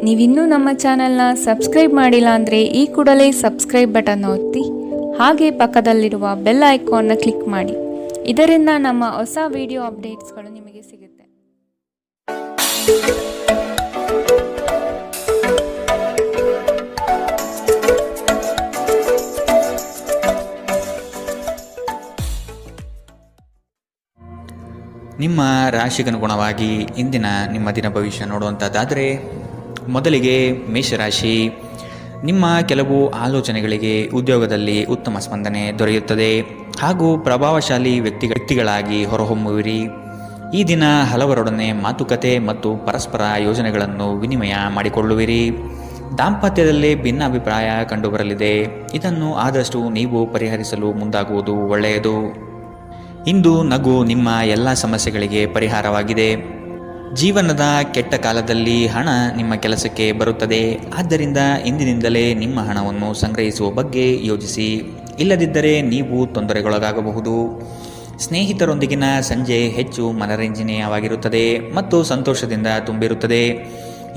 ನೀವಿನ್ನೂ ನಮ್ಮ ಚಾನೆಲ್ನ ಸಬ್ಸ್ಕ್ರೈಬ್ ಮಾಡಿಲ್ಲ ಅಂದರೆ ಈ ಕೂಡಲೇ ಸಬ್ಸ್ಕ್ರೈಬ್ ಬಟನ್ ಒತ್ತಿ ಹಾಗೆ ಪಕ್ಕದಲ್ಲಿರುವ ಬೆಲ್ ಐಕಾನ್ನ ಕ್ಲಿಕ್ ಮಾಡಿ. ಇದರಿಂದ ನಮ್ಮ ಹೊಸ ವಿಡಿಯೋ ಅಪ್ಡೇಟ್ಸ್ಗಳು ನಿಮಗೆ ಸಿಗುತ್ತೆ. ನಿಮ್ಮ ರಾಶಿಗನುಗುಣವಾಗಿ ಇಂದಿನ ನಿಮ್ಮ ದಿನ ಭವಿಷ್ಯ ನೋಡುವಂಥದ್ದಾದರೆ, ಮೊದಲಿಗೆ ಮೇಷರಾಶಿ. ನಿಮ್ಮ ಕೆಲವು ಆಲೋಚನೆಗಳಿಗೆ ಉದ್ಯೋಗದಲ್ಲಿ ಉತ್ತಮ ಸ್ಪಂದನೆ ದೊರೆಯುತ್ತದೆ ಹಾಗೂ ಪ್ರಭಾವಶಾಲಿ ವ್ಯಕ್ತಿಗಳಾಗಿ ಹೊರಹೊಮ್ಮುವಿರಿ. ಈ ದಿನ ಹಲವರೊಡನೆ ಮಾತುಕತೆ ಮತ್ತು ಪರಸ್ಪರ ಯೋಜನೆಗಳನ್ನು ವಿನಿಮಯ ಮಾಡಿಕೊಳ್ಳುವಿರಿ. ದಾಂಪತ್ಯದಲ್ಲಿ ಭಿನ್ನಾಭಿಪ್ರಾಯ ಕಂಡುಬರಲಿದೆ. ಇದನ್ನು ಆದಷ್ಟು ನೀವು ಪರಿಹರಿಸಲು ಮುಂದಾಗುವುದು ಒಳ್ಳೆಯದು. ಇಂದು ನಗು ನಿಮ್ಮ ಎಲ್ಲ ಸಮಸ್ಯೆಗಳಿಗೆ ಪರಿಹಾರವಾಗಿದೆ. ಜೀವನದ ಕೆಟ್ಟ ಕಾಲದಲ್ಲಿ ಹಣ ನಿಮ್ಮ ಕೆಲಸಕ್ಕೆ ಬರುತ್ತದೆ. ಆದ್ದರಿಂದ ಇಂದಿನಿಂದಲೇ ನಿಮ್ಮ ಹಣವನ್ನು ಸಂಗ್ರಹಿಸುವ ಬಗ್ಗೆ ಯೋಚಿಸಿ. ಇಲ್ಲದಿದ್ದರೆ ನೀವು ತೊಂದರೆಗೊಳಗಾಗಬಹುದು. ಸ್ನೇಹಿತರೊಂದಿಗಿನ ಸಂಜೆ ಹೆಚ್ಚು ಮನರಂಜನೀಯವಾಗಿರುತ್ತದೆ ಮತ್ತು ಸಂತೋಷದಿಂದ ತುಂಬಿರುತ್ತದೆ.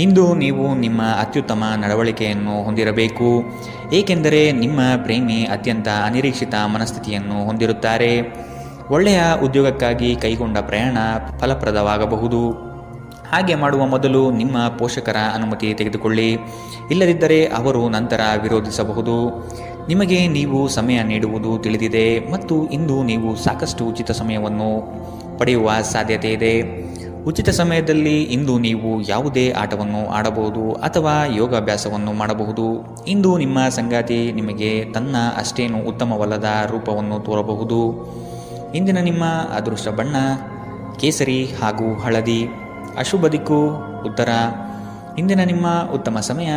ಇಂದು ನೀವು ನಿಮ್ಮ ಅತ್ಯುತ್ತಮ ನಡವಳಿಕೆಯನ್ನು ಹೊಂದಿರಬೇಕು, ಏಕೆಂದರೆ ನಿಮ್ಮ ಪ್ರೇಮಿ ಅತ್ಯಂತ ಅನಿರೀಕ್ಷಿತ ಮನಸ್ಥಿತಿಯನ್ನು ಹೊಂದಿರುತ್ತಾರೆ. ಒಳ್ಳೆಯ ಉದ್ಯೋಗಕ್ಕಾಗಿ ಕೈಗೊಂಡ ಪ್ರಯಾಣ ಫಲಪ್ರದವಾಗಬಹುದು. ಹಾಗೆ ಮಾಡುವ ಮೊದಲು ನಿಮ್ಮ ಪೋಷಕರ ಅನುಮತಿ ತೆಗೆದುಕೊಳ್ಳಿ. ಇಲ್ಲದಿದ್ದರೆ ಅವರು ನಂತರ ವಿರೋಧಿಸಬಹುದು. ನಿಮಗೆ ನೀವು ಸಮಯ ನೀಡುವುದು ತಿಳಿದಿದೆ ಮತ್ತು ಇಂದು ನೀವು ಸಾಕಷ್ಟು ಉಚಿತ ಸಮಯವನ್ನು ಪಡೆಯುವ ಸಾಧ್ಯತೆ ಇದೆ. ಉಚಿತ ಸಮಯದಲ್ಲಿ ಇಂದು ನೀವು ಯಾವುದೇ ಆಟವನ್ನು ಆಡಬಹುದು ಅಥವಾ ಯೋಗಾಭ್ಯಾಸವನ್ನು ಮಾಡಬಹುದು. ಇಂದು ನಿಮ್ಮ ಸಂಗಾತಿ ನಿಮಗೆ ತನ್ನ ಅಷ್ಟೇನು ಉತ್ತಮವಲ್ಲದ ರೂಪವನ್ನು ತೋರಬಹುದು. ಇಂದಿನ ನಿಮ್ಮ ಅದೃಷ್ಟ ಬಣ್ಣ ಕೇಸರಿ ಹಾಗೂ ಹಳದಿ. ಅಶುಭ ದಿಕ್ಕು ಉತ್ತರ. ಇಂದಿನ ನಿಮ್ಮ ಉತ್ತಮ ಸಮಯ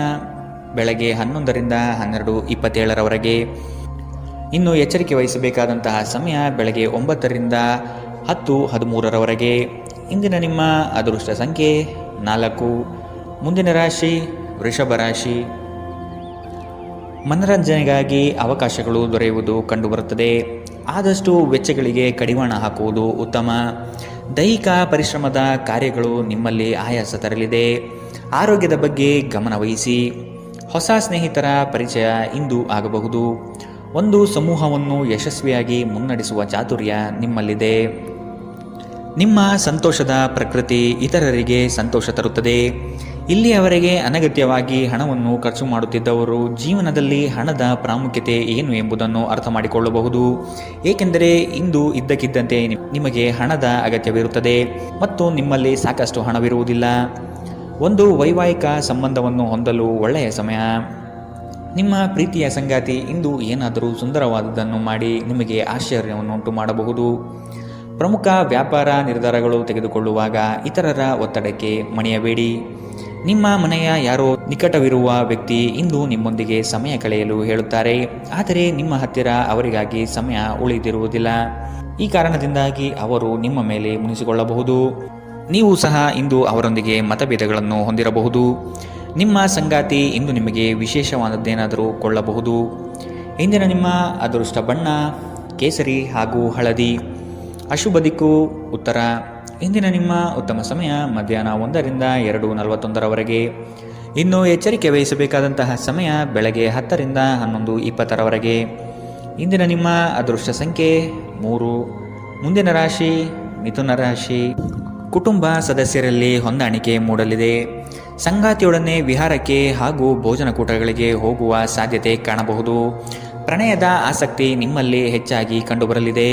ಬೆಳಗ್ಗೆ 11ರಿಂದ 12:27ರವರೆಗೆ. ಇನ್ನು ಎಚ್ಚರಿಕೆ ವಹಿಸಬೇಕಾದಂತಹ ಸಮಯ ಬೆಳಗ್ಗೆ 9ರಿಂದ 10:13ರವರೆಗೆ. ಇಂದಿನ ನಿಮ್ಮ ಅದೃಷ್ಟ ಸಂಖ್ಯೆ 4. ಮುಂದಿನ ರಾಶಿ ವೃಷಭ ರಾಶಿ. ಮನರಂಜನೆಗಾಗಿ ಅವಕಾಶಗಳು ದೊರೆಯುವುದು ಕಂಡುಬರುತ್ತದೆ. ಆದಷ್ಟು ವೆಚ್ಚಗಳಿಗೆ ಕಡಿವಾಣ ಹಾಕುವುದು ಉತ್ತಮ. ದೈಹಿಕ ಪರಿಶ್ರಮದ ಕಾರ್ಯಗಳು ನಿಮ್ಮಲ್ಲಿ ಆಯಾಸ ತರಲಿದೆ. ಆರೋಗ್ಯದ ಬಗ್ಗೆ ಗಮನವಹಿಸಿ. ಹೊಸ ಸ್ನೇಹಿತರ ಪರಿಚಯ ಇಂದು ಆಗಬಹುದು. ಒಂದು ಸಮೂಹವನ್ನು ಯಶಸ್ವಿಯಾಗಿ ಮುನ್ನಡೆಸುವ ಚಾತುರ್ಯ ನಿಮ್ಮಲ್ಲಿದೆ. ನಿಮ್ಮ ಸಂತೋಷದ ಪ್ರಕೃತಿ ಇತರರಿಗೆ ಸಂತೋಷ ತರುತ್ತದೆ. ಇಲ್ಲಿಯವರೆಗೆ ಅನಗತ್ಯವಾಗಿ ಹಣವನ್ನು ಖರ್ಚು ಮಾಡುತ್ತಿದ್ದವರು ಜೀವನದಲ್ಲಿ ಹಣದ ಪ್ರಾಮುಖ್ಯತೆ ಏನು ಎಂಬುದನ್ನು ಅರ್ಥ ಮಾಡಿಕೊಳ್ಳಬಹುದು. ಏಕೆಂದರೆ ಇಂದು ಇದ್ದಕ್ಕಿದ್ದಂತೆ ನಿಮಗೆ ಹಣದ ಅಗತ್ಯವಿರುತ್ತದೆ ಮತ್ತು ನಿಮ್ಮಲ್ಲಿ ಸಾಕಷ್ಟು ಹಣವಿರುವುದಿಲ್ಲ. ಒಂದು ವೈವಾಹಿಕ ಸಂಬಂಧವನ್ನು ಹೊಂದಲು ಒಳ್ಳೆಯ ಸಮಯ. ನಿಮ್ಮ ಪ್ರೀತಿಯ ಸಂಗಾತಿ ಇಂದು ಏನಾದರೂ ಸುಂದರವಾದದ್ದನ್ನು ಮಾಡಿ ನಿಮಗೆ ಆಶ್ಚರ್ಯವನ್ನುಂಟು ಮಾಡಬಹುದು. ಪ್ರಮುಖ ವ್ಯಾಪಾರ ನಿರ್ಧಾರಗಳು ತೆಗೆದುಕೊಳ್ಳುವಾಗ ಇತರರ ಒತ್ತಡಕ್ಕೆ ಮಣಿಯಬೇಡಿ. ನಿಮ್ಮ ಮನೆಯ ಯಾರೋ ನಿಕಟವಿರುವ ವ್ಯಕ್ತಿ ಇಂದು ನಿಮ್ಮೊಂದಿಗೆ ಸಮಯ ಕಳೆಯಲು ಹೇಳುತ್ತಾರೆ, ಆದರೆ ನಿಮ್ಮ ಹತ್ತಿರ ಅವರಿಗಾಗಿ ಸಮಯ ಉಳಿದಿರುವುದಿಲ್ಲ. ಈ ಕಾರಣದಿಂದಾಗಿ ಅವರು ನಿಮ್ಮ ಮೇಲೆ ಮುನಿಸಿಕೊಳ್ಳಬಹುದು. ನೀವು ಸಹ ಇಂದು ಅವರೊಂದಿಗೆ ಮತಭೇದಗಳನ್ನು ಹೊಂದಿರಬಹುದು. ನಿಮ್ಮ ಸಂಗಾತಿ ಇಂದು ನಿಮಗೆ ವಿಶೇಷವಾದದ್ದೇನಾದರೂ ಕೊಳ್ಳಬಹುದು. ಇಂದಿನ ನಿಮ್ಮ ಅದೃಷ್ಟ ಬಣ್ಣ ಕೇಸರಿ ಹಾಗೂ ಹಳದಿ. ಅಶುಭ ದಿಕ್ಕು ಉತ್ತರ. ಇಂದಿನ ನಿಮ್ಮ ಉತ್ತಮ ಸಮಯ ಮಧ್ಯಾಹ್ನ 1ರಿಂದ 2:41ರವರೆಗೆ. ಇನ್ನು ಎಚ್ಚರಿಕೆ ವಹಿಸಬೇಕಾದಂತಹ ಸಮಯ ಬೆಳಗ್ಗೆ 10ರಿಂದ 11:20ರವರೆಗೆ. ಇಂದಿನ ನಿಮ್ಮ ಅದೃಷ್ಟ ಸಂಖ್ಯೆ 3. ಮುಂದಿನ ರಾಶಿ ಮಿಥುನ ರಾಶಿ. ಕುಟುಂಬ ಸದಸ್ಯರಲ್ಲಿ ಹೊಂದಾಣಿಕೆ ಮೂಡಲಿದೆ. ಸಂಗಾತಿಯೊಡನೆ ವಿಹಾರಕ್ಕೆ ಹಾಗೂ ಭೋಜನಕೂಟಗಳಿಗೆ ಹೋಗುವ ಸಾಧ್ಯತೆ ಕಾಣಬಹುದು. ಪ್ರಣಯದ ಆಸಕ್ತಿ ನಿಮ್ಮಲ್ಲಿ ಹೆಚ್ಚಾಗಿ ಕಂಡುಬರಲಿದೆ.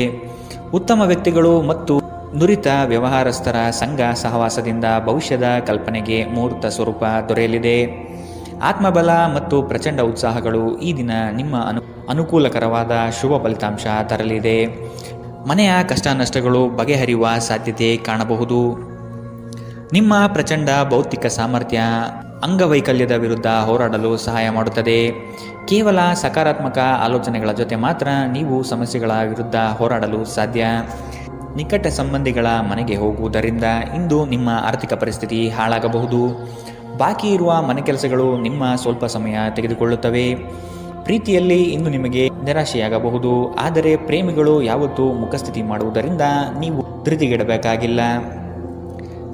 ಉತ್ತಮ ವ್ಯಕ್ತಿಗಳು ಮತ್ತು ನುರಿತ ವ್ಯವಹಾರಸ್ಥರ ಸಂಘ ಸಹವಾಸದಿಂದ ಭವಿಷ್ಯದ ಕಲ್ಪನೆಗೆ ಮೂರ್ತ ಸ್ವರೂಪ ದೊರೆಯಲಿದೆ. ಆತ್ಮಬಲ ಮತ್ತು ಪ್ರಚಂಡ ಉತ್ಸಾಹಗಳು ಈ ದಿನ ನಿಮ್ಮ ಅನುಕೂಲಕರವಾದ ಶುಭ ಫಲಿತಾಂಶ ತರಲಿದೆ. ಮನೆಯ ಕಷ್ಟ ನಷ್ಟಗಳು ಬಗೆಹರಿಯುವ ಸಾಧ್ಯತೆ ಕಾಣಬಹುದು. ನಿಮ್ಮ ಪ್ರಚಂಡ ಭೌತಿಕ ಸಾಮರ್ಥ್ಯ ಅಂಗವೈಕಲ್ಯದ ವಿರುದ್ಧ ಹೋರಾಡಲು ಸಹಾಯ ಮಾಡುತ್ತದೆ. ಕೇವಲ ಸಕಾರಾತ್ಮಕ ಆಲೋಚನೆಗಳ ಜೊತೆ ಮಾತ್ರ ನೀವು ಸಮಸ್ಯೆಗಳ ವಿರುದ್ಧ ಹೋರಾಡಲು ಸಾಧ್ಯ. ನಿಕಟ ಸಂಬಂಧಿಗಳ ಮನೆಗೆ ಹೋಗುವುದರಿಂದ ಇಂದು ನಿಮ್ಮ ಆರ್ಥಿಕ ಪರಿಸ್ಥಿತಿ ಹಾಳಾಗಬಹುದು. ಬಾಕಿ ಇರುವ ಮನೆ ಕೆಲಸಗಳು ನಿಮ್ಮ ಸ್ವಲ್ಪ ಸಮಯ ತೆಗೆದುಕೊಳ್ಳುತ್ತವೆ. ಪ್ರೀತಿಯಲ್ಲಿ ಇಂದು ನಿಮಗೆ ನಿರಾಶೆಯಾಗಬಹುದು. ಆದರೆ ಪ್ರೇಮಿಗಳು ಯಾವತ್ತೂ ಮುಖಸ್ಥಿತಿ ಮಾಡುವುದರಿಂದ ನೀವು ಧೃತಿಗೆಡಬೇಕಾಗಿಲ್ಲ.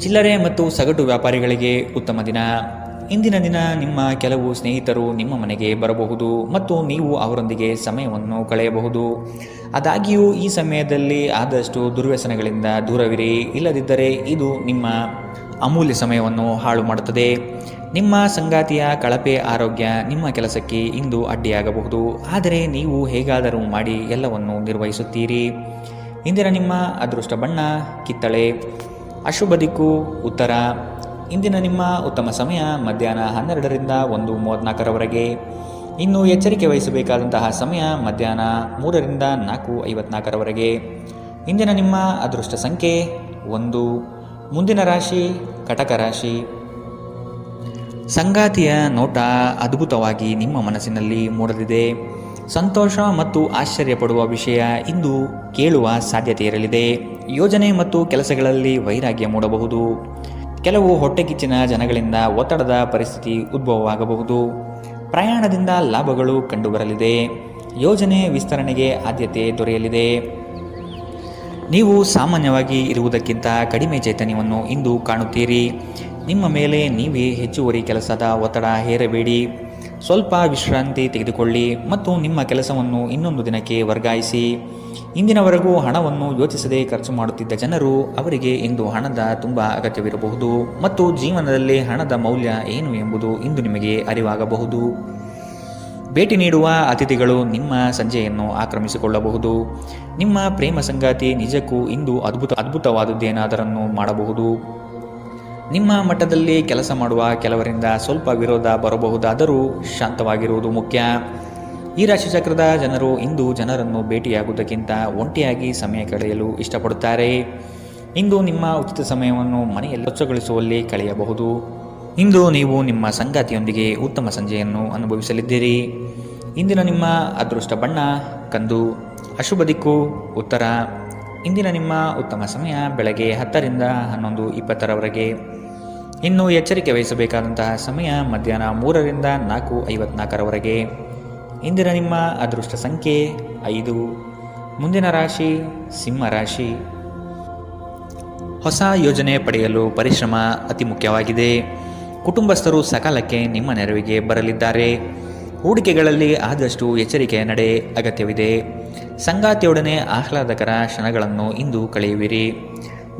ಚಿಲ್ಲರೆ ಮತ್ತು ಸಗಟು ವ್ಯಾಪಾರಿಗಳಿಗೆ ಉತ್ತಮ ದಿನ. ಇಂದಿನ ದಿನ ನಿಮ್ಮ ಕೆಲವು ಸ್ನೇಹಿತರು ನಿಮ್ಮ ಮನೆಗೆ ಬರಬಹುದು ಮತ್ತು ನೀವು ಅವರೊಂದಿಗೆ ಸಮಯವನ್ನು ಕಳೆಯಬಹುದು. ಆದಾಗ್ಯೂ ಈ ಸಮಯದಲ್ಲಿ ಆದಷ್ಟು ದುರ್ವ್ಯಸನಗಳಿಂದ ದೂರವಿರಿ, ಇಲ್ಲದಿದ್ದರೆ ಇದು ನಿಮ್ಮ ಅಮೂಲ್ಯ ಸಮಯವನ್ನು ಹಾಳು ಮಾಡುತ್ತದೆ. ನಿಮ್ಮ ಸಂಗಾತಿಯ ಕಳಪೆ ಆರೋಗ್ಯ ನಿಮ್ಮ ಕೆಲಸಕ್ಕೆ ಇಂದು ಅಡ್ಡಿಯಾಗಬಹುದು, ಆದರೆ ನೀವು ಹೇಗಾದರೂ ಮಾಡಿ ಎಲ್ಲವನ್ನು ನಿರ್ವಹಿಸುತ್ತೀರಿ. ಇಂದಿನ ನಿಮ್ಮ ಅದೃಷ್ಟ ಬಣ್ಣ ಕಿತ್ತಳೆ. ಅಶುಭ ದಿಕ್ಕು ಉತ್ತರ. ಇಂದಿನ ನಿಮ್ಮ ಉತ್ತಮ ಸಮಯ ಮಧ್ಯಾಹ್ನ 12ರಿಂದ 1:34ರವರೆಗೆ. ಇನ್ನು ಎಚ್ಚರಿಕೆ ವಹಿಸಬೇಕಾದಂತಹ ಸಮಯ ಮಧ್ಯಾಹ್ನ 3ರಿಂದ 4:54ರವರೆಗೆ. ಇಂದಿನ ನಿಮ್ಮ ಅದೃಷ್ಟ ಸಂಖ್ಯೆ 1. ಮುಂದಿನ ರಾಶಿ ಕಟಕ ರಾಶಿ. ಸಂಗಾತಿಯ ನೋಟ ಅದ್ಭುತವಾಗಿ ನಿಮ್ಮ ಮನಸ್ಸಿನಲ್ಲಿ ಮೂಡಲಿದೆ. ಸಂತೋಷ ಮತ್ತು ಆಶ್ಚರ್ಯಪಡುವ ವಿಷಯ ಇಂದು ಕೇಳುವ ಸಾಧ್ಯತೆ ಇರಲಿದೆ. ಯೋಜನೆ ಮತ್ತು ಕೆಲಸಗಳಲ್ಲಿ ವೈರಾಗ್ಯ ಮೂಡಬಹುದು. ಕೆಲವು ಹೊಟ್ಟೆಕಿಚ್ಚಿನ ಜನಗಳಿಂದ ಒತ್ತಡದ ಪರಿಸ್ಥಿತಿ ಉದ್ಭವವಾಗಬಹುದು. ಪ್ರಯಾಣದಿಂದ ಲಾಭಗಳು ಕಂಡುಬರಲಿದೆ. ಯೋಜನೆ ವಿಸ್ತರಣೆಗೆ ಆದ್ಯತೆ ದೊರೆಯಲಿದೆ. ನೀವು ಸಾಮಾನ್ಯವಾಗಿ ಇರುವುದಕ್ಕಿಂತ ಕಡಿಮೆ ಚೈತನ್ಯವನ್ನು ಇಂದು ಕಾಣುತ್ತೀರಿ. ನಿಮ್ಮ ಮೇಲೆ ನೀವೇ ಹೆಚ್ಚುವರಿ ಕೆಲಸದ ಒತ್ತಡ ಹೇರಬೇಡಿ. ಸ್ವಲ್ಪ ವಿಶ್ರಾಂತಿ ತೆಗೆದುಕೊಳ್ಳಿ ಮತ್ತು ನಿಮ್ಮ ಕೆಲಸವನ್ನು ಇನ್ನೊಂದು ದಿನಕ್ಕೆ ವರ್ಗಾಯಿಸಿ. ಇಂದಿನವರೆಗೂ ಹಣವನ್ನು ಯೋಚಿಸದೆ ಖರ್ಚು ಮಾಡುತ್ತಿದ್ದ ಜನರು ಅವರಿಗೆ ಇಂದು ಹಣದ ತುಂಬ ಅಗತ್ಯವಿರಬಹುದು ಮತ್ತು ಜೀವನದಲ್ಲಿ ಹಣದ ಮೌಲ್ಯ ಏನು ಎಂಬುದು ಇಂದು ನಿಮಗೆ ಅರಿವಾಗಬಹುದು. ಭೇಟಿ ನೀಡುವ ಅತಿಥಿಗಳು ನಿಮ್ಮ ಸಂಜೆಯನ್ನು ಆಕ್ರಮಿಸಿಕೊಳ್ಳಬಹುದು. ನಿಮ್ಮ ಪ್ರೇಮ ಸಂಗಾತಿ ನಿಜಕ್ಕೂ ಇಂದು ಅದ್ಭುತವಾದದ್ದೇನಾದರನ್ನು ಮಾಡಬಹುದು. ನಿಮ್ಮ ಮಟ್ಟದಲ್ಲಿ ಕೆಲಸ ಮಾಡುವ ಕೆಲವರಿಂದ ಸ್ವಲ್ಪ ವಿರೋಧ ಬರಬಹುದಾದರೂ ಶಾಂತವಾಗಿರುವುದು ಮುಖ್ಯ. ಈ ರಾಶಿಚಕ್ರದ ಜನರು ಇಂದು ಜನರನ್ನು ಭೇಟಿಯಾಗುವುದಕ್ಕಿಂತ ಒಂಟಿಯಾಗಿ ಸಮಯ ಕಳೆಯಲು ಇಷ್ಟಪಡುತ್ತಾರೆ. ಇಂದು ನಿಮ್ಮ ಉಚಿತ ಸಮಯವನ್ನು ಮನೆಯಲ್ಲಿ ಸ್ವಚ್ಛಗೊಳಿಸುವಲ್ಲಿ ಕಳೆಯಬಹುದು. ಇಂದು ನೀವು ನಿಮ್ಮ ಸಂಗಾತಿಯೊಂದಿಗೆ ಉತ್ತಮ ಸಂಜೆಯನ್ನು ಅನುಭವಿಸಲಿದ್ದೀರಿ. ಇಂದಿನ ನಿಮ್ಮ ಅದೃಷ್ಟ ಬಣ್ಣ ಕಂದು. ಅಶುಭ ದಿಕ್ಕು ಉತ್ತರ. ಇಂದಿನ ನಿಮ್ಮ ಉತ್ತಮ ಸಮಯ ಬೆಳಗ್ಗೆ 10ರಿಂದ 11:20ರವರೆಗೆ. ಇನ್ನು ಎಚ್ಚರಿಕೆ ವಹಿಸಬೇಕಾದಂತಹ ಸಮಯ ಮಧ್ಯಾಹ್ನ 3ರಿಂದ 4:54ರವರೆಗೆ. ಇಂದಿನ ನಿಮ್ಮ ಅದೃಷ್ಟ ಸಂಖ್ಯೆ 5. ಮುಂದಿನ ರಾಶಿ ಸಿಂಹ ರಾಶಿ. ಹೊಸ ಯೋಜನೆ ಪಡೆಯಲು ಪರಿಶ್ರಮ ಅತಿ ಮುಖ್ಯವಾಗಿದೆ. ಕುಟುಂಬಸ್ಥರು ಸಕಾಲಕ್ಕೆ ನಿಮ್ಮ ನೆರವಿಗೆ ಬರಲಿದ್ದಾರೆ. ಹೂಡಿಕೆಗಳಲ್ಲಿ ಆದಷ್ಟು ಎಚ್ಚರಿಕೆಯ ನಡೆ ಅಗತ್ಯವಿದೆ. ಸಂಗಾತಿಯೊಡನೆ ಆಹ್ಲಾದಕರ ಕ್ಷಣಗಳನ್ನು ಇಂದು ಕಳೆಯುವಿರಿ.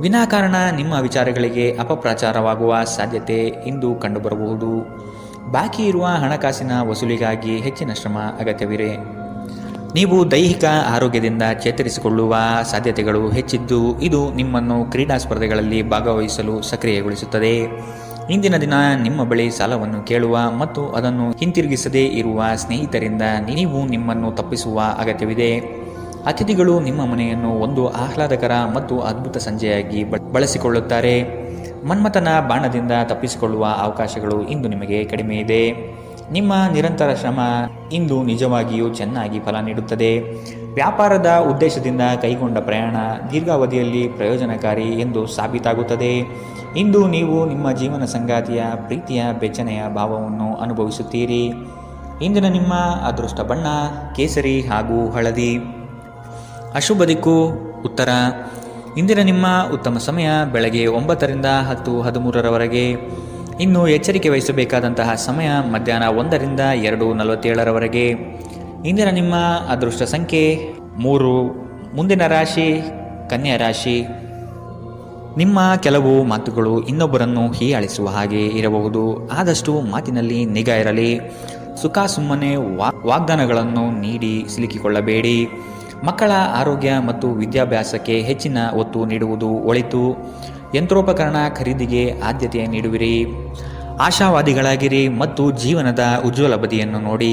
ವಿನಾಕಾರಣ ನಿಮ್ಮ ವಿಚಾರಗಳಿಗೆ ಅಪಪ್ರಚಾರವಾಗುವ ಸಾಧ್ಯತೆ ಇಂದು ಕಂಡುಬರಬಹುದು. ಬಾಕಿ ಇರುವ ಹಣಕಾಸಿನ ವಸೂಲಿಗಾಗಿ ಹೆಚ್ಚಿನ ಶ್ರಮ ಅಗತ್ಯವಿದೆ. ನೀವು ದೈಹಿಕ ಆರೋಗ್ಯದಿಂದ ಚೇತರಿಸಿಕೊಳ್ಳುವ ಸಾಧ್ಯತೆಗಳು ಹೆಚ್ಚಿದ್ದು ಇದು ನಿಮ್ಮನ್ನು ಕ್ರೀಡಾ ಸ್ಪರ್ಧೆಗಳಲ್ಲಿ ಭಾಗವಹಿಸಲು ಸಕ್ರಿಯಗೊಳಿಸುತ್ತದೆ. ಇಂದಿನ ದಿನ ನಿಮ್ಮ ಬಳಿ ಸಾಲವನ್ನು ಕೇಳುವ ಮತ್ತು ಅದನ್ನು ಹಿಂತಿರುಗಿಸದೇ ಇರುವ ಸ್ನೇಹಿತರಿಂದ ನೀವು ನಿಮ್ಮನ್ನು ತಪ್ಪಿಸುವ ಅಗತ್ಯವಿದೆ. ಅತಿಥಿಗಳು ನಿಮ್ಮ ಮನೆಯನ್ನು ಒಂದು ಆಹ್ಲಾದಕರ ಮತ್ತು ಅದ್ಭುತ ಸಂಜೆಯಾಗಿ ಬಳಸಿಕೊಳ್ಳುತ್ತಾರೆ. ಮನ್ಮಥನ ಬಾಣದಿಂದ ತಪ್ಪಿಸಿಕೊಳ್ಳುವ ಅವಕಾಶಗಳು ಇಂದು ನಿಮಗೆ ಕಡಿಮೆ ಇದೆ. ನಿಮ್ಮ ನಿರಂತರ ಶ್ರಮ ಇಂದು ನಿಜವಾಗಿಯೂ ಚೆನ್ನಾಗಿ ಫಲ ನೀಡುತ್ತದೆ. ವ್ಯಾಪಾರದ ಉದ್ದೇಶದಿಂದ ಕೈಗೊಂಡ ಪ್ರಯಾಣ ದೀರ್ಘಾವಧಿಯಲ್ಲಿ ಪ್ರಯೋಜನಕಾರಿ ಎಂದು ಸಾಬೀತಾಗುತ್ತದೆ. ಇಂದು ನೀವು ನಿಮ್ಮ ಜೀವನ ಸಂಗಾತಿಯ ಪ್ರೀತಿಯ ಬೆಚ್ಚನೆಯ ಭಾವವನ್ನು ಅನುಭವಿಸುತ್ತೀರಿ. ಇಂದಿನ ನಿಮ್ಮ ಅದೃಷ್ಟ ಬಣ್ಣ ಕೇಸರಿ ಹಾಗೂ ಹಳದಿ. ಅಶುಭ ದಿಕ್ಕು ಉತ್ತರ. ಇಂದಿನ ನಿಮ್ಮ ಉತ್ತಮ ಸಮಯ ಬೆಳಗ್ಗೆ 9ರಿಂದ 10:13ರವರೆಗೆ. ಇನ್ನು ಎಚ್ಚರಿಕೆ ವಹಿಸಬೇಕಾದಂತಹ ಸಮಯ ಮಧ್ಯಾಹ್ನ 1ರಿಂದ 2:47ರವರೆಗೆ. ಇಂದಿನ ನಿಮ್ಮ ಅದೃಷ್ಟ ಸಂಖ್ಯೆ 3. ಮುಂದಿನ ರಾಶಿ ಕನ್ಯಾ ರಾಶಿ. ನಿಮ್ಮ ಕೆಲವು ಮಾತುಗಳು ಇನ್ನೊಬ್ಬರನ್ನು ಹೀಯಾಳಿಸುವ ಹಾಗೆ ಇರಬಹುದು. ಆದಷ್ಟು ಮಾತಿನಲ್ಲಿ ನಿಗಾ ಇರಲಿ. ಸುಖ ಸುಮ್ಮನೆ ವಾಗ್ದಾನಗಳನ್ನು ನೀಡಿ ಸಿಲುಕಿಕೊಳ್ಳಬೇಡಿ. ಮಕ್ಕಳ ಆರೋಗ್ಯ ಮತ್ತು ವಿದ್ಯಾಭ್ಯಾಸಕ್ಕೆ ಹೆಚ್ಚಿನ ಒತ್ತು ನೀಡುವುದು ಒಳಿತು. ಯಂತ್ರೋಪಕರಣ ಖರೀದಿಗೆ ಆದ್ಯತೆ ನೀಡುವಿರಿ. ಆಶಾವಾದಿಗಳಾಗಿರಿ ಮತ್ತು ಜೀವನದ ಉಜ್ವಲ ಬದಿಯನ್ನು ನೋಡಿ.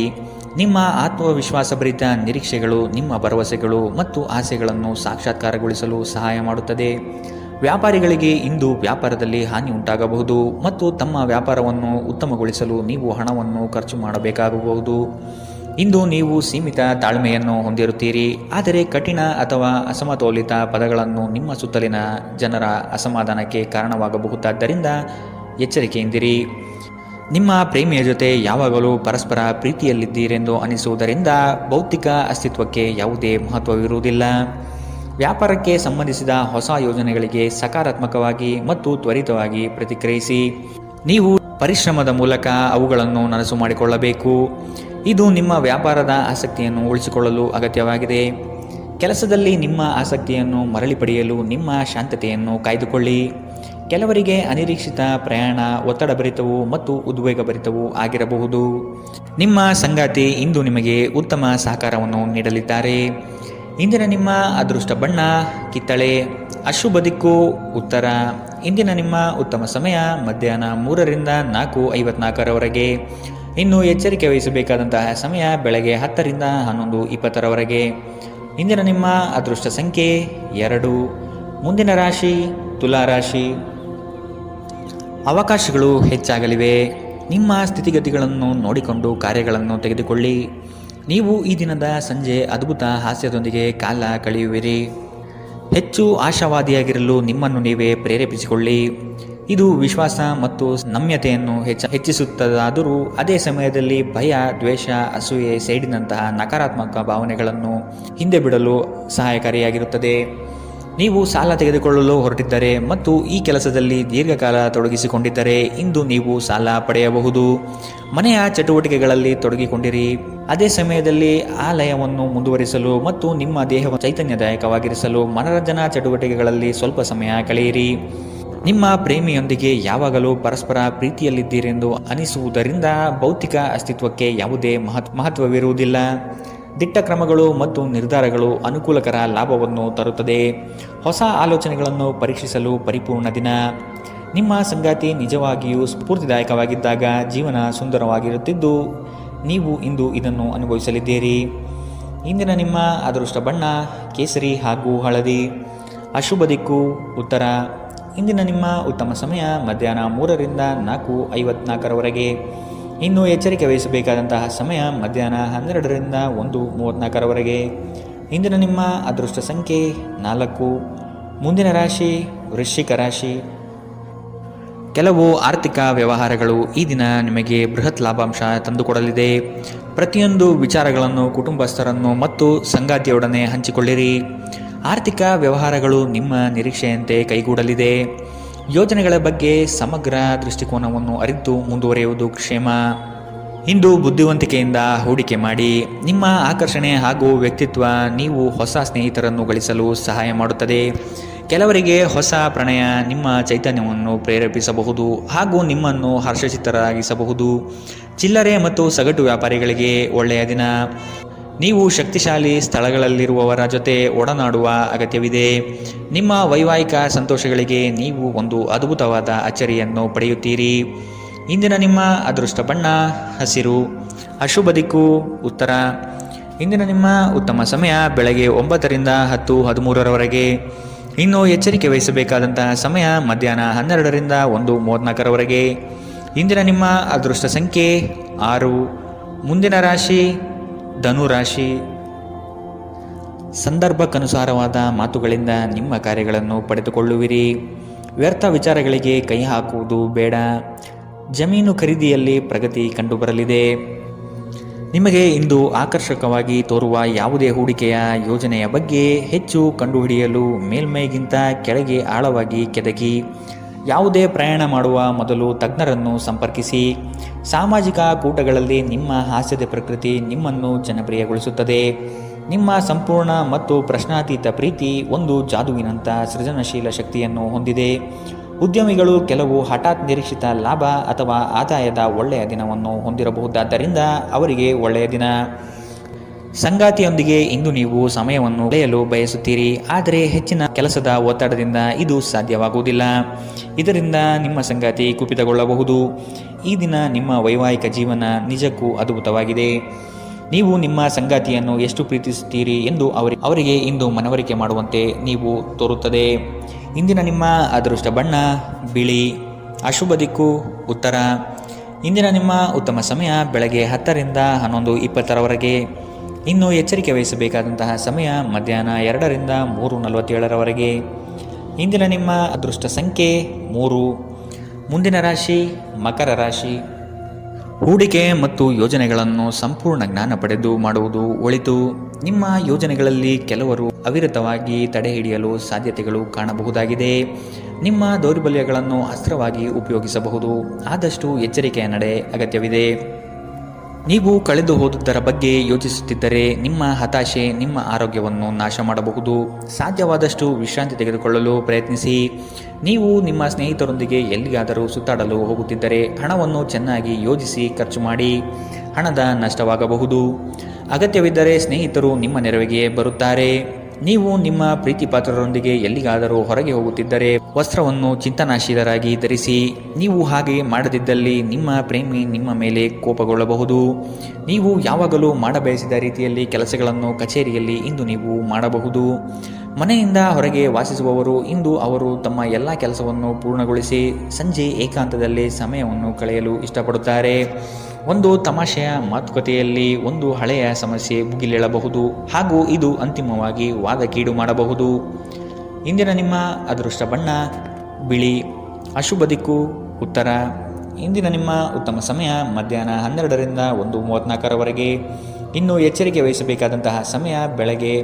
ನಿಮ್ಮ ಆತ್ಮವಿಶ್ವಾಸಭರಿತ ನಿರೀಕ್ಷೆಗಳು ನಿಮ್ಮ ಭರವಸೆಗಳು ಮತ್ತು ಆಸೆಗಳನ್ನು ಸಾಕ್ಷಾತ್ಕಾರಗೊಳಿಸಲು ಸಹಾಯ ಮಾಡುತ್ತದೆ. ವ್ಯಾಪಾರಿಗಳಿಗೆ ಇಂದು ವ್ಯಾಪಾರದಲ್ಲಿ ಹಾನಿ ಉಂಟಾಗಬಹುದು ಮತ್ತು ತಮ್ಮ ವ್ಯಾಪಾರವನ್ನು ಉತ್ತಮಗೊಳಿಸಲು ನೀವು ಹಣವನ್ನು ಖರ್ಚು ಮಾಡಬೇಕಾಗಬಹುದು. ಇಂದು ನೀವು ಸೀಮಿತ ತಾಳ್ಮೆಯನ್ನು ಹೊಂದಿರುತ್ತೀರಿ, ಆದರೆ ಕಠಿಣ ಅಥವಾ ಅಸಮತೋಲಿತ ಪದಗಳನ್ನು ನಿಮ್ಮ ಸುತ್ತಲಿನ ಜನರ ಅಸಮಾಧಾನಕ್ಕೆ ಕಾರಣವಾಗಬಹುದಾದ್ದರಿಂದ ಎಚ್ಚರಿಕೆಯಿಂದಿರಿ. ನಿಮ್ಮ ಪ್ರೇಮಿಯ ಜೊತೆ ಯಾವಾಗಲೂ ಪರಸ್ಪರ ಪ್ರೀತಿಯಲ್ಲಿದ್ದೀರೆಂದು ಅನಿಸುವುದರಿಂದ ಭೌತಿಕ ಅಸ್ತಿತ್ವಕ್ಕೆ ಯಾವುದೇ ಮಹತ್ವವಿರುವುದಿಲ್ಲ. ವ್ಯಾಪಾರಕ್ಕೆ ಸಂಬಂಧಿಸಿದ ಹೊಸ ಯೋಜನೆಗಳಿಗೆ ಸಕಾರಾತ್ಮಕವಾಗಿ ಮತ್ತು ತ್ವರಿತವಾಗಿ ಪ್ರತಿಕ್ರಿಯಿಸಿ. ನೀವು ಪರಿಶ್ರಮದ ಮೂಲಕ ಅವುಗಳನ್ನು ನನಸು ಮಾಡಿಕೊಳ್ಳಬೇಕು. ಇದು ನಿಮ್ಮ ವ್ಯಾಪಾರದ ಆಸಕ್ತಿಯನ್ನು ಉಳಿಸಿಕೊಳ್ಳಲು ಅಗತ್ಯವಾಗಿದೆ. ಕೆಲಸದಲ್ಲಿ ನಿಮ್ಮ ಆಸಕ್ತಿಯನ್ನು ಮರಳಿ ಪಡೆಯಲು ನಿಮ್ಮ ಶಾಂತತೆಯನ್ನು ಕಾಯ್ದುಕೊಳ್ಳಿ. ಕೆಲವರಿಗೆ ಅನಿರೀಕ್ಷಿತ ಪ್ರಯಾಣ ಒತ್ತಡಭರಿತವೂ ಮತ್ತು ಉದ್ವೇಗಭರಿತವೂ ಆಗಿರಬಹುದು. ನಿಮ್ಮ ಸಂಗಾತಿ ಇಂದು ನಿಮಗೆ ಉತ್ತಮ ಸಹಕಾರವನ್ನು ನೀಡಲಿದ್ದಾರೆ. ಇಂದಿನ ನಿಮ್ಮ ಅದೃಷ್ಟ ಬಣ್ಣ ಕಿತ್ತಳೆ. ಅಶುಭ ದಿಕ್ಕು ಉತ್ತರ. ಇಂದಿನ ನಿಮ್ಮ ಉತ್ತಮ ಸಮಯ ಮಧ್ಯಾಹ್ನ 3ರಿಂದ 4:54ರವರೆಗೆ. ಇನ್ನು ಎಚ್ಚರಿಕೆ ವಹಿಸಬೇಕಾದಂತಹ ಸಮಯ ಬೆಳಗ್ಗೆ 10ರಿಂದ 11:20ರವರೆಗೆ. ಇಂದಿನ ನಿಮ್ಮ ಅದೃಷ್ಟ ಸಂಖ್ಯೆ 2. ಮುಂದಿನ ರಾಶಿ ತುಲಾ ರಾಶಿ. ಅವಕಾಶಗಳು ಹೆಚ್ಚಾಗಲಿವೆ. ನಿಮ್ಮ ಸ್ಥಿತಿಗತಿಗಳನ್ನು ನೋಡಿಕೊಂಡು ಕಾರ್ಯಗಳನ್ನು ತೆಗೆದುಕೊಳ್ಳಿ. ನೀವು ಈ ದಿನದ ಸಂಜೆ ಅದ್ಭುತ ಹಾಸ್ಯದೊಂದಿಗೆ ಕಾಲ ಕಳೆಯುವಿರಿ. ಹೆಚ್ಚು ಆಶಾವಾದಿಯಾಗಿರಲು ನಿಮ್ಮನ್ನು ನೀವೇ ಪ್ರೇರೇಪಿಸಿಕೊಳ್ಳಿ. ಇದು ವಿಶ್ವಾಸ ಮತ್ತು ನಮ್ಯತೆಯನ್ನು ಹೆಚ್ಚಿಸುತ್ತದಾದರೂ ಅದೇ ಸಮಯದಲ್ಲಿ ಭಯ, ದ್ವೇಷ, ಅಸೂಯೆ, ಸೇಡಿನಂತಹ ನಕಾರಾತ್ಮಕ ಭಾವನೆಗಳನ್ನು ಹಿಂದೆ ಬಿಡಲು ಸಹಾಯಕಾರಿಯಾಗಿರುತ್ತದೆ. ನೀವು ಸಾಲ ತೆಗೆದುಕೊಳ್ಳಲು ಹೊರಟಿದ್ದರೆ ಮತ್ತು ಈ ಕೆಲಸದಲ್ಲಿ ದೀರ್ಘಕಾಲ ತೊಡಗಿಸಿಕೊಂಡಿದ್ದರೆ ಇಂದು ನೀವು ಸಾಲ ಪಡೆಯಬಹುದು. ಮನೆಯ ಚಟುವಟಿಕೆಗಳಲ್ಲಿ ತೊಡಗಿಕೊಂಡಿರಿ. ಅದೇ ಸಮಯದಲ್ಲಿ ಆ ಲಯವನ್ನು ಮುಂದುವರಿಸಲು ಮತ್ತು ನಿಮ್ಮ ದೇಹವನ್ನು ಚೈತನ್ಯದಾಯಕವಾಗಿರಿಸಲು ಮನರಂಜನಾ ಚಟುವಟಿಕೆಗಳಲ್ಲಿ ಸ್ವಲ್ಪ ಸಮಯ ಕಳೆಯಿರಿ. ನಿಮ್ಮ ಪ್ರೇಮಿಯೊಂದಿಗೆ ಯಾವಾಗಲೂ ಪರಸ್ಪರ ಪ್ರೀತಿಯಲ್ಲಿದ್ದೀರೆಂದು ಅನಿಸುವುದರಿಂದ ಭೌತಿಕ ಅಸ್ತಿತ್ವಕ್ಕೆ ಯಾವುದೇ ಮಹತ್ವವಿರುವುದಿಲ್ಲ. ದಿಟ್ಟ ಕ್ರಮಗಳು ಮತ್ತು ನಿರ್ಧಾರಗಳು ಅನುಕೂಲಕರ ಲಾಭವನ್ನು ತರುತ್ತದೆ. ಹೊಸ ಆಲೋಚನೆಗಳನ್ನು ಪರೀಕ್ಷಿಸಲು ಪರಿಪೂರ್ಣ ದಿನ. ನಿಮ್ಮ ಸಂಗಾತಿ ನಿಜವಾಗಿಯೂ ಸ್ಫೂರ್ತಿದಾಯಕವಾಗಿದ್ದಾಗ ಜೀವನ ಸುಂದರವಾಗಿರುತ್ತಿದ್ದು ನೀವು ಇಂದು ಇದನ್ನು ಅನುಭವಿಸಲಿದ್ದೀರಿ. ಇಂದಿನ ನಿಮ್ಮ ಅದೃಷ್ಟ ಬಣ್ಣ ಕೇಸರಿ ಹಾಗೂ ಹಳದಿ. ಅಶುಭ ದಿಕ್ಕು ಉತ್ತರ. ಇಂದಿನ ನಿಮ್ಮ ಉತ್ತಮ ಸಮಯ ಮಧ್ಯಾಹ್ನ 3ರಿಂದ 4:54ರವರೆಗೆ. ಇನ್ನು ಎಚ್ಚರಿಕೆ ವಹಿಸಬೇಕಾದಂತಹ ಸಮಯ ಮಧ್ಯಾಹ್ನ 12ರಿಂದ 1:34ರವರೆಗೆ. ಇಂದಿನ ನಿಮ್ಮ ಅದೃಷ್ಟ ಸಂಖ್ಯೆ 4. ಮುಂದಿನ ರಾಶಿ ವೃಶ್ಚಿಕ ರಾಶಿ. ಕೆಲವು ಆರ್ಥಿಕ ವ್ಯವಹಾರಗಳು ಈ ದಿನ ನಿಮಗೆ ಬೃಹತ್ ಲಾಭಾಂಶ ತಂದುಕೊಡಲಿದೆ. ಪ್ರತಿಯೊಂದು ವಿಚಾರಗಳನ್ನು ಕುಟುಂಬಸ್ಥರನ್ನು ಮತ್ತು ಸಂಗಾತಿಯೊಡನೆ ಹಂಚಿಕೊಳ್ಳಿರಿ. ಆರ್ಥಿಕ ವ್ಯವಹಾರಗಳು ನಿಮ್ಮ ನಿರೀಕ್ಷೆಯಂತೆ ಕೈಗೂಡಲಿದೆ. ಯೋಜನೆಗಳ ಬಗ್ಗೆ ಸಮಗ್ರ ದೃಷ್ಟಿಕೋನವನ್ನು ಅರಿತು ಮುಂದುವರಿಯುವುದು ಕ್ಷೇಮ. ಇಂದು ಬುದ್ಧಿವಂತಿಕೆಯಿಂದ ಹೂಡಿಕೆ ಮಾಡಿ. ನಿಮ್ಮ ಆಕರ್ಷಣೆ ಹಾಗೂ ವ್ಯಕ್ತಿತ್ವ ನೀವು ಹೊಸ ಸ್ನೇಹಿತರನ್ನು ಗಳಿಸಲು ಸಹಾಯ ಮಾಡುತ್ತದೆ. ಕೆಲವರಿಗೆ ಹೊಸ ಪ್ರಣಯ ನಿಮ್ಮ ಚೈತನ್ಯವನ್ನು ಪ್ರೇರೇಪಿಸಬಹುದು ಹಾಗೂ ನಿಮ್ಮನ್ನು ಹರ್ಷಚಿತ್ತರಾಗಿಸಬಹುದು. ಚಿಲ್ಲರೆ ಮತ್ತು ಸಗಟು ವ್ಯಾಪಾರಿಗಳಿಗೆ ಒಳ್ಳೆಯ ದಿನ. ನೀವು ಶಕ್ತಿಶಾಲಿ ಸ್ಥಳಗಳಲ್ಲಿರುವವರ ಜೊತೆ ಒಡನಾಡುವ ಅಗತ್ಯವಿದೆ. ನಿಮ್ಮ ವೈವಾಹಿಕ ಸಂತೋಷಗಳಿಗೆ ನೀವು ಒಂದು ಅದ್ಭುತವಾದ ಅಚ್ಚರಿಯನ್ನು ಪಡೆಯುತ್ತೀರಿ. ಇಂದಿನ ನಿಮ್ಮ ಅದೃಷ್ಟ ಬಣ್ಣ ಹಸಿರು. ಅಶುಭ ದಿಕ್ಕು ಉತ್ತರ. ಇಂದಿನ ನಿಮ್ಮ ಉತ್ತಮ ಸಮಯ ಬೆಳಗ್ಗೆ 9ರಿಂದ 10:13ರವರೆಗೆ. ಇನ್ನು ಎಚ್ಚರಿಕೆ ವಹಿಸಬೇಕಾದಂತಹ ಸಮಯ ಮಧ್ಯಾಹ್ನ 12ರಿಂದ 1:34ರವರೆಗೆ. ಇಂದಿನ ನಿಮ್ಮ ಅದೃಷ್ಟ ಸಂಖ್ಯೆ 6. ಮುಂದಿನ ರಾಶಿ ಧನು ರಾಶಿ. ಸಂದರ್ಭಕ್ಕನುಸಾರವಾದ ಮಾತುಗಳಿಂದ ನಿಮ್ಮ ಕಾರ್ಯಗಳನ್ನು ಪಡೆದುಕೊಳ್ಳುವಿರಿ. ವ್ಯರ್ಥ ವಿಚಾರಗಳಿಗೆ ಕೈ ಹಾಕುವುದು ಬೇಡ. ಜಮೀನು ಖರೀದಿಯಲ್ಲಿ ಪ್ರಗತಿ ಕಂಡುಬರಲಿದೆ. ನಿಮಗೆ ಇಂದು ಆಕರ್ಷಕವಾಗಿ ತೋರುವ ಯಾವುದೇ ಹೂಡಿಕೆಯ ಯೋಜನೆಯ ಬಗ್ಗೆ ಹೆಚ್ಚು ಕಂಡುಹಿಡಿಯಲು ಮೇಲ್ಮೈಗಿಂತ ಕೆಳಗೆ ಆಳವಾಗಿ ಕೆದಕಿ. ಯಾವುದೇ ಪ್ರಯಾಣ ಮಾಡುವ ಮೊದಲು ತಜ್ಞರನ್ನು ಸಂಪರ್ಕಿಸಿ. ಸಾಮಾಜಿಕ ಕೂಟಗಳಲ್ಲಿ ನಿಮ್ಮ ಹಾಸ್ಯದ ಪ್ರಕೃತಿ ನಿಮ್ಮನ್ನು ಜನಪ್ರಿಯಗೊಳಿಸುತ್ತದೆ. ನಿಮ್ಮ ಸಂಪೂರ್ಣ ಮತ್ತು ಪ್ರಶ್ನಾತೀತ ಪ್ರೀತಿ ಒಂದು ಜಾದುವಿನಂಥ ಸೃಜನಶೀಲ ಶಕ್ತಿಯನ್ನು ಹೊಂದಿದೆ. ಉದ್ಯಮಿಗಳು ಕೆಲವು ಹಠಾತ್ ನಿರೀಕ್ಷಿತ ಲಾಭ ಅಥವಾ ಆದಾಯದ ಒಳ್ಳೆಯ ದಿನವನ್ನು ಹೊಂದಿರಬಹುದಾದ್ದರಿಂದ ಅವರಿಗೆ ಒಳ್ಳೆಯ ದಿನ. ಸಂಗಾತಿಯೊಂದಿಗೆ ಇಂದು ನೀವು ಸಮಯವನ್ನು ಕಳೆಯಲು ಬಯಸುತ್ತೀರಿ, ಆದರೆ ಹೆಚ್ಚಿನ ಕೆಲಸದ ಒತ್ತಡದಿಂದ ಇದು ಸಾಧ್ಯವಾಗುವುದಿಲ್ಲ. ಇದರಿಂದ ನಿಮ್ಮ ಸಂಗಾತಿ ಕುಪಿತಗೊಳ್ಳಬಹುದು. ಈ ದಿನ ನಿಮ್ಮ ವೈವಾಹಿಕ ಜೀವನ ನಿಜಕ್ಕೂ ಅದ್ಭುತವಾಗಿದೆ. ನೀವು ನಿಮ್ಮ ಸಂಗಾತಿಯನ್ನು ಎಷ್ಟು ಪ್ರೀತಿಸುತ್ತೀರಿ ಎಂದು ಅವರಿಗೆ ಇಂದು ಮನವರಿಕೆ ಮಾಡುವಂತೆ ನೀವು ತೋರುತ್ತದೆ. ಇಂದಿನ ನಿಮ್ಮ ಅದೃಷ್ಟ ಬಣ್ಣ ಬಿಳಿ. ಅಶುಭ ದಿಕ್ಕು ಉತ್ತರ. ಇಂದಿನ ನಿಮ್ಮ ಉತ್ತಮ ಸಮಯ ಬೆಳಗ್ಗೆ 10ರಿಂದ 11:20ರವರೆಗೆ. ಇನ್ನು ಎಚ್ಚರಿಕೆ ವಹಿಸಬೇಕಾದಂತಹ ಸಮಯ ಮಧ್ಯಾಹ್ನ 2ರಿಂದ 3:47ರವರೆಗೆ. ಇಂದಿನ ನಿಮ್ಮ ಅದೃಷ್ಟ ಸಂಖ್ಯೆ 3. ಮುಂದಿನ ರಾಶಿ ಮಕರ ರಾಶಿ. ಹೂಡಿಕೆ ಮತ್ತು ಯೋಜನೆಗಳನ್ನು ಸಂಪೂರ್ಣ ಜ್ಞಾನ ಪಡೆದು ಮಾಡುವುದು ಒಳಿತು. ನಿಮ್ಮ ಯೋಜನೆಗಳಲ್ಲಿ ಕೆಲವರು ಅವಿರತವಾಗಿ ತಡೆ ಹಿಡಿಯಲು ಸಾಧ್ಯತೆಗಳು ಕಾಣಬಹುದಾಗಿದೆ. ನಿಮ್ಮ ದೌರ್ಬಲ್ಯಗಳನ್ನು ಅಸ್ತ್ರವಾಗಿ ಉಪಯೋಗಿಸಬಹುದು. ಆದಷ್ಟು ಎಚ್ಚರಿಕೆಯ ನಡೆ ಅಗತ್ಯವಿದೆ. ನೀವು ಕಳೆದು ಹೋದುದರ ಬಗ್ಗೆ ಯೋಚಿಸುತ್ತಿದ್ದರೆ ನಿಮ್ಮ ಹತಾಶೆ ನಿಮ್ಮ ಆರೋಗ್ಯವನ್ನು ನಾಶ ಮಾಡಬಹುದು. ಸಾಧ್ಯವಾದಷ್ಟು ವಿಶ್ರಾಂತಿ ತೆಗೆದುಕೊಳ್ಳಲು ಪ್ರಯತ್ನಿಸಿ. ನೀವು ನಿಮ್ಮ ಸ್ನೇಹಿತರೊಂದಿಗೆ ಎಲ್ಲಿಗಾದರೂ ಸುತ್ತಾಡಲು ಹೋಗುತ್ತಿದ್ದರೆ ಹಣವನ್ನು ಚೆನ್ನಾಗಿ ಯೋಜಿಸಿ ಖರ್ಚು ಮಾಡಿ. ಹಣದ ನಷ್ಟವಾಗಬಹುದು. ಅಗತ್ಯವಿದ್ದರೆ ಸ್ನೇಹಿತರು ನಿಮ್ಮ ನೆರವಿಗೆ ಬರುತ್ತಾರೆ. ನೀವು ನಿಮ್ಮ ಪ್ರೀತಿ ಪಾತ್ರರೊಂದಿಗೆ ಎಲ್ಲಿಗಾದರೂ ಹೊರಗೆ ಹೋಗುತ್ತಿದ್ದರೆ ವಸ್ತ್ರವನ್ನು ಚಿಂತನಾಶೀಲರಾಗಿ ಧರಿಸಿ. ನೀವು ಹಾಗೆ ಮಾಡದಿದ್ದಲ್ಲಿ ನಿಮ್ಮ ಪ್ರೇಮಿ ನಿಮ್ಮ ಮೇಲೆ ಕೋಪಗೊಳ್ಳಬಹುದು. ನೀವು ಯಾವಾಗಲೂ ಮಾಡಬಯಸಿದ ರೀತಿಯಲ್ಲಿ ಕೆಲಸಗಳನ್ನು ಕಚೇರಿಯಲ್ಲಿ ಇಂದು ನೀವು ಮಾಡಬಹುದು. ಮನೆಯಿಂದ ಹೊರಗೆ ವಾಸಿಸುವವರು ಇಂದು ಅವರು ತಮ್ಮ ಎಲ್ಲ ಕೆಲಸವನ್ನು ಪೂರ್ಣಗೊಳಿಸಿ ಸಂಜೆ ಏಕಾಂತದಲ್ಲಿ ಸಮಯವನ್ನು ಕಳೆಯಲು ಇಷ್ಟಪಡುತ್ತಾರೆ. ಒಂದು ತಮಾಷೆಯ ಮಾತುಕತೆಯಲ್ಲಿ ಒಂದು ಹಳೆಯ ಸಮಸ್ಯೆ ಭುಗಿಲೇಳಬಹುದು ಹಾಗೂ ಇದು ಅಂತಿಮವಾಗಿ ವಾದಕೀಡು ಮಾಡಬಹುದು. ಇಂದಿನ ನಿಮ್ಮ ಅದೃಷ್ಟ ಬಣ್ಣ ಬಿಳಿ. ಅಶುಭ ದಿಕ್ಕು ಉತ್ತರ. ಇಂದಿನ ನಿಮ್ಮ ಉತ್ತಮ ಸಮಯ ಮಧ್ಯಾಹ್ನ 12ರಿಂದ 1:34ರವರೆಗೆ. ಇನ್ನು ಎಚ್ಚರಿಕೆ ವಹಿಸಬೇಕಾದಂತಹ ಸಮಯ ಬೆಳಗ್ಗೆ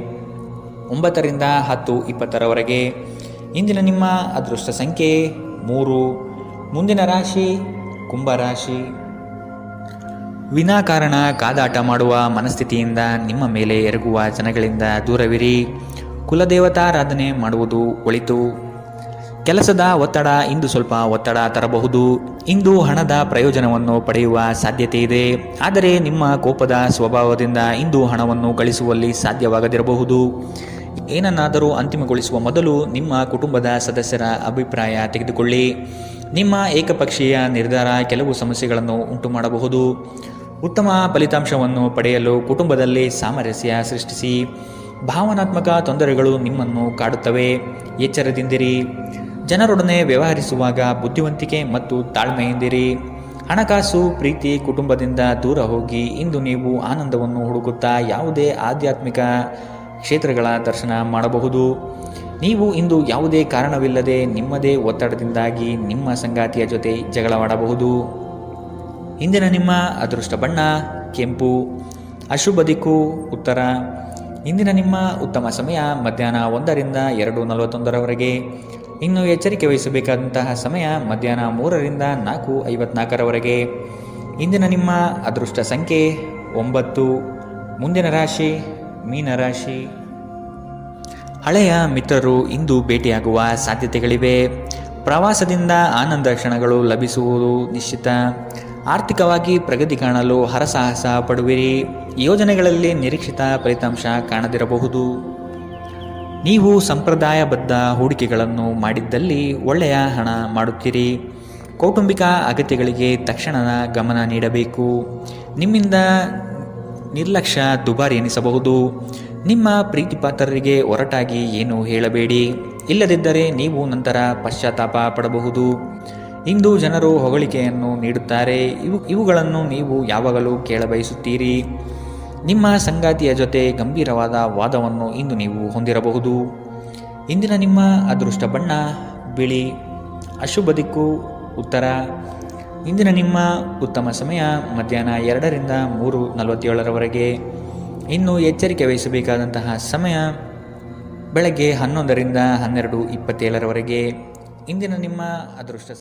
9ರಿಂದ 10:20ರವರೆಗೆ. ಇಂದಿನ ನಿಮ್ಮ ಅದೃಷ್ಟ ಸಂಖ್ಯೆ 3. ಮುಂದಿನ ರಾಶಿ ಕುಂಭರಾಶಿ. ವಿನಾಕಾರಣ ಕಾದಾಟ ಮಾಡುವ ಮನಸ್ಥಿತಿಯಿಂದ ನಿಮ್ಮ ಮೇಲೆ ಎರಗುವ ಜನಗಳಿಂದ ದೂರವಿರಿ. ಕುಲದೇವತಾರಾಧನೆ ಮಾಡುವುದು ಒಳಿತು. ಕೆಲಸದ ಒತ್ತಡ ಇಂದು ಸ್ವಲ್ಪ ಒತ್ತಡ ತರಬಹುದು. ಇಂದು ಹಣದ ಪ್ರಯೋಜನವನ್ನು ಪಡೆಯುವ ಸಾಧ್ಯತೆ ಇದೆ. ಆದರೆ ನಿಮ್ಮ ಕೋಪದ ಸ್ವಭಾವದಿಂದ ಇಂದು ಹಣವನ್ನು ಗಳಿಸುವಲ್ಲಿ ಸಾಧ್ಯವಾಗದಿರಬಹುದು. ಏನನ್ನಾದರೂ ಅಂತಿಮಗೊಳಿಸುವ ಮೊದಲು ನಿಮ್ಮ ಕುಟುಂಬದ ಸದಸ್ಯರ ಅಭಿಪ್ರಾಯ ತೆಗೆದುಕೊಳ್ಳಿ. ನಿಮ್ಮ ಏಕಪಕ್ಷೀಯ ನಿರ್ಧಾರ ಕೆಲವು ಸಮಸ್ಯೆಗಳನ್ನು ಉಂಟು ಮಾಡಬಹುದು. ಉತ್ತಮ ಫಲಿತಾಂಶವನ್ನು ಪಡೆಯಲು ಕುಟುಂಬದಲ್ಲಿ ಸಾಮರಸ್ಯ ಸೃಷ್ಟಿಸಿ. ಭಾವನಾತ್ಮಕ ತೊಂದರೆಗಳು ನಿಮ್ಮನ್ನು ಕಾಡುತ್ತವೆ. ಎಚ್ಚರದಿಂದಿರಿ. ಜನರೊಡನೆ ವ್ಯವಹರಿಸುವಾಗ ಬುದ್ಧಿವಂತಿಕೆ ಮತ್ತು ತಾಳ್ಮೆಯಿಂದಿರಿ. ಹಣಕಾಸು ಪ್ರೀತಿ ಕುಟುಂಬದಿಂದ ದೂರ ಹೋಗಿ ಇಂದು ನೀವು ಆನಂದವನ್ನು ಹುಡುಕುತ್ತಾ ಯಾವುದೇ ಆಧ್ಯಾತ್ಮಿಕ ಕ್ಷೇತ್ರಗಳ ದರ್ಶನ ಮಾಡಬಹುದು. ನೀವು ಇಂದು ಯಾವುದೇ ಕಾರಣವಿಲ್ಲದೆ ನಿಮ್ಮದೇ ಒತ್ತಡದಿಂದಾಗಿ ನಿಮ್ಮ ಸಂಗಾತಿಯ ಜೊತೆ ಜಗಳವಾಡಬಹುದು. ಇಂದಿನ ನಿಮ್ಮ ಅದೃಷ್ಟ ಬಣ್ಣ ಕೆಂಪು. ಅಶುಭ ದಿಕ್ಕು ಉತ್ತರ. ಇಂದಿನ ನಿಮ್ಮ ಉತ್ತಮ ಸಮಯ ಮಧ್ಯಾಹ್ನ 1ರಿಂದ 2:41ರವರೆಗೆ. ಇನ್ನು ಎಚ್ಚರಿಕೆ ವಹಿಸಬೇಕಾದಂತಹ ಸಮಯ ಮಧ್ಯಾಹ್ನ 3ರಿಂದ 4:54ರವರೆಗೆ. ಇಂದಿನ ನಿಮ್ಮ ಅದೃಷ್ಟ ಸಂಖ್ಯೆ 9. ಮುಂದಿನ ರಾಶಿ ಮೀನರಾಶಿ. ಹಳೆಯ ಮಿತ್ರರು ಇಂದು ಭೇಟಿಯಾಗುವ ಸಾಧ್ಯತೆಗಳಿವೆ. ಪ್ರವಾಸದಿಂದ ಆನಂದ ಕ್ಷಣಗಳು ಲಭಿಸುವುದು ನಿಶ್ಚಿತ. ಆರ್ಥಿಕವಾಗಿ ಪ್ರಗತಿ ಕಾಣಲು ಹರಸಾಹಸ ಪಡುವಿರಿ. ಯೋಜನೆಗಳಲ್ಲಿ ನಿರೀಕ್ಷಿತ ಫಲಿತಾಂಶ ಕಾಣದಿರಬಹುದು. ನೀವು ಸಂಪ್ರದಾಯಬದ್ಧ ಹೂಡಿಕೆಗಳನ್ನು ಮಾಡಿದ್ದಲ್ಲಿ ಒಳ್ಳೆಯ ಹಣ ಮಾಡುತ್ತೀರಿ. ಕೌಟುಂಬಿಕ ಅಗತ್ಯಗಳಿಗೆ ತಕ್ಷಣದ ಗಮನ ನೀಡಬೇಕು. ನಿಮ್ಮಿಂದ ನಿರ್ಲಕ್ಷ್ಯ ದುಬಾರಿ ಎನಿಸಬಹುದು. ನಿಮ್ಮ ಪ್ರೀತಿಪಾತ್ರರಿಗೆ ಒರಟಾಗಿ ಏನು ಹೇಳಬೇಡಿ. ಇಲ್ಲದಿದ್ದರೆ ನೀವು ನಂತರ ಪಶ್ಚಾತ್ತಾಪ ಪಡಬಹುದು. ಇಂದು ಜನರು ಹೊಗಳಿಕೆಯನ್ನು ನೀಡುತ್ತಾರೆ. ಇವುಗಳನ್ನು ನೀವು ಯಾವಾಗಲೂ ಕೇಳಬಯಸುತ್ತೀರಿ. ನಿಮ್ಮ ಸಂಗಾತಿಯ ಜೊತೆ ಗಂಭೀರವಾದ ವಾದವನ್ನು ಇಂದು ನೀವು ಹೊಂದಿರಬಹುದು. ಇಂದಿನ ನಿಮ್ಮ ಅದೃಷ್ಟ ಬಣ್ಣ ಬಿಳಿ. ಅಶುಭ ದಿಕ್ಕು ಉತ್ತರ. ಇಂದಿನ ನಿಮ್ಮ ಉತ್ತಮ ಸಮಯ ಮಧ್ಯಾಹ್ನ 2ರಿಂದ 3:47ರವರೆಗೆ. ಇನ್ನು ಎಚ್ಚರಿಕೆ ವಹಿಸಬೇಕಾದಂತಹ ಸಮಯ ಬೆಳಗ್ಗೆ 11ರಿಂದ 12:27ರವರೆಗೆ. ಇಂದಿನ ನಿಮ್ಮ ಅದೃಷ್ಟ